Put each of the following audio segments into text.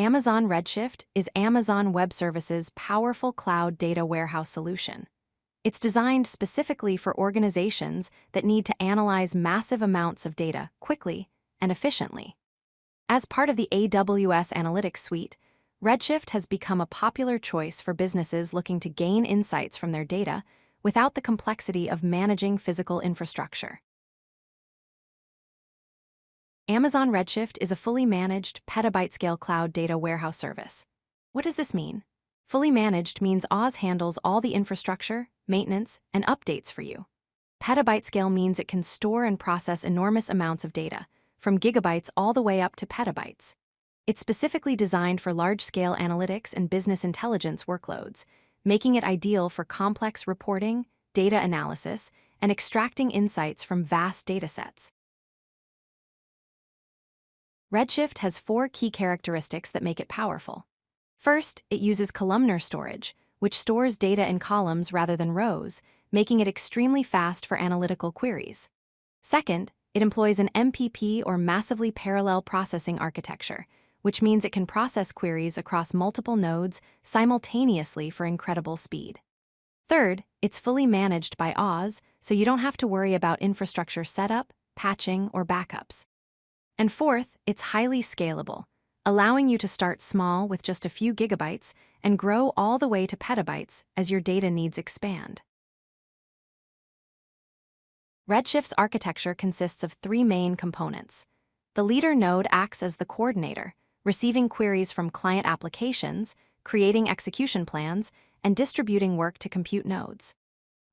Amazon Redshift is Amazon Web Services' powerful cloud data warehouse solution. It's designed specifically for organizations that need to analyze massive amounts of data quickly and efficiently. As part of the AWS Analytics suite, Redshift has become a popular choice for businesses looking to gain insights from their data without the complexity of managing physical infrastructure. Amazon Redshift is a fully managed, petabyte-scale cloud data warehouse service. What does this mean? Fully managed means AWS handles all the infrastructure, maintenance, and updates for you. Petabyte scale means it can store and process enormous amounts of data, from gigabytes all the way up to petabytes. It's specifically designed for large-scale analytics and business intelligence workloads, making it ideal for complex reporting, data analysis, and extracting insights from vast datasets. Redshift has 4 key characteristics that make it powerful. First, it uses Columnar Storage, which stores data in columns rather than rows, making it extremely fast for analytical queries. Second, it employs an MPP or massively parallel processing architecture, which means it can process queries across multiple nodes simultaneously for incredible speed. Third, it's fully managed by AWS, so you don't have to worry about infrastructure setup, patching, or backups. And fourth, it's highly scalable, allowing you to start small with just a few gigabytes and grow all the way to petabytes as your data needs expand. Redshift's architecture consists of 3 main components. The leader node acts as the coordinator, receiving queries from client applications, creating execution plans, and distributing work to compute nodes.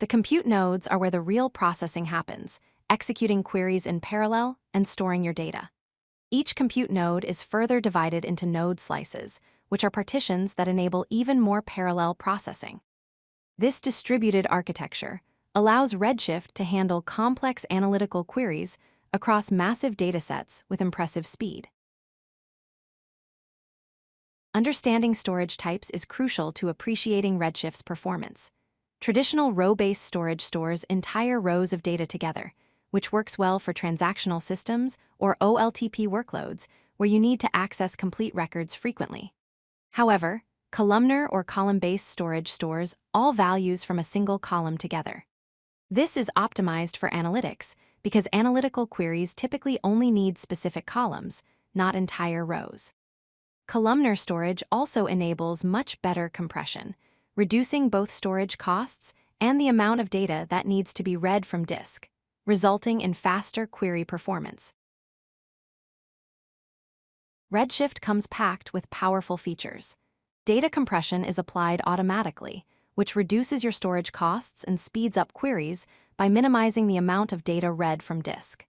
The compute nodes are where the real processing happens, executing queries in parallel and storing your data. Each compute node is further divided into node slices, which are partitions that enable even more parallel processing. This distributed architecture allows Redshift to handle complex analytical queries across massive datasets with impressive speed. Understanding storage types is crucial to appreciating Redshift's performance. Traditional row-based storage stores entire rows of data together, which works well for transactional systems or OLTP workloads where you need to access complete records frequently. However, columnar or column-based storage stores all values from a single column together. This is optimized for analytics because analytical queries typically only need specific columns, not entire rows. Columnar storage also enables much better compression, reducing both storage costs and the amount of data that needs to be read from disk, resulting in faster query performance. Redshift comes packed with powerful features. Data compression is applied automatically, which reduces your storage costs and speeds up queries by minimizing the amount of data read from disk.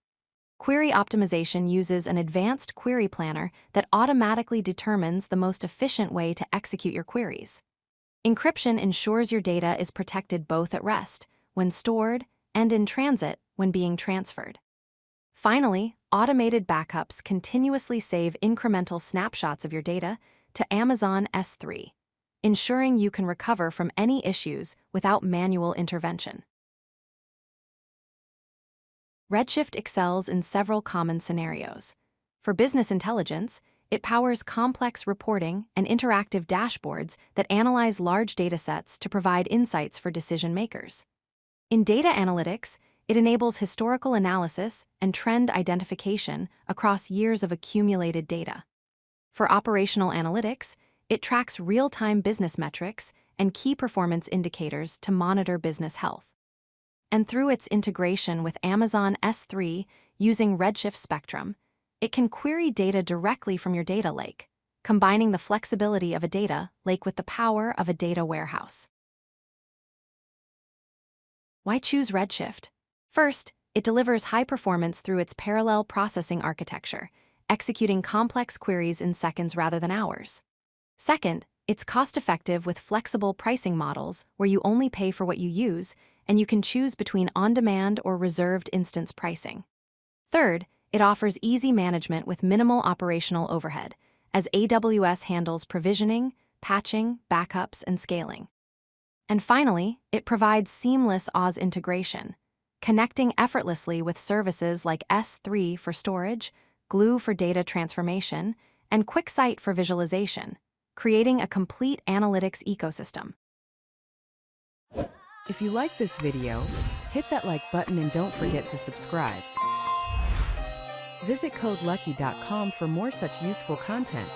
Query optimization uses an advanced query planner that automatically determines the most efficient way to execute your queries. Encryption ensures your data is protected both at rest, when stored, and in transit when being transferred. Finally, automated backups continuously save incremental snapshots of your data to Amazon S3, ensuring you can recover from any issues without manual intervention. Redshift excels in several common scenarios. For business intelligence, it powers complex reporting and interactive dashboards that analyze large datasets to provide insights for decision makers. In data analytics, it enables historical analysis and trend identification across years of accumulated data. For operational analytics, it tracks real-time business metrics and key performance indicators to monitor business health. And through its integration with Amazon S3 using Redshift Spectrum, it can query data directly from your data lake, combining the flexibility of a data lake with the power of a data warehouse. Why choose Redshift? First, it delivers high performance through its parallel processing architecture, executing complex queries in seconds rather than hours. Second, it's cost-effective with flexible pricing models where you only pay for what you use, and you can choose between on-demand or reserved instance pricing. Third, it offers easy management with minimal operational overhead, as AWS handles provisioning, patching, backups, and scaling. And finally, it provides seamless AWS integration, connecting effortlessly with services like S3 for storage, Glue for data transformation, and quick site for visualization, creating a complete analytics ecosystem. If you like this video, hit that like button and don't forget to subscribe. Visit codelucky.com for more such useful content.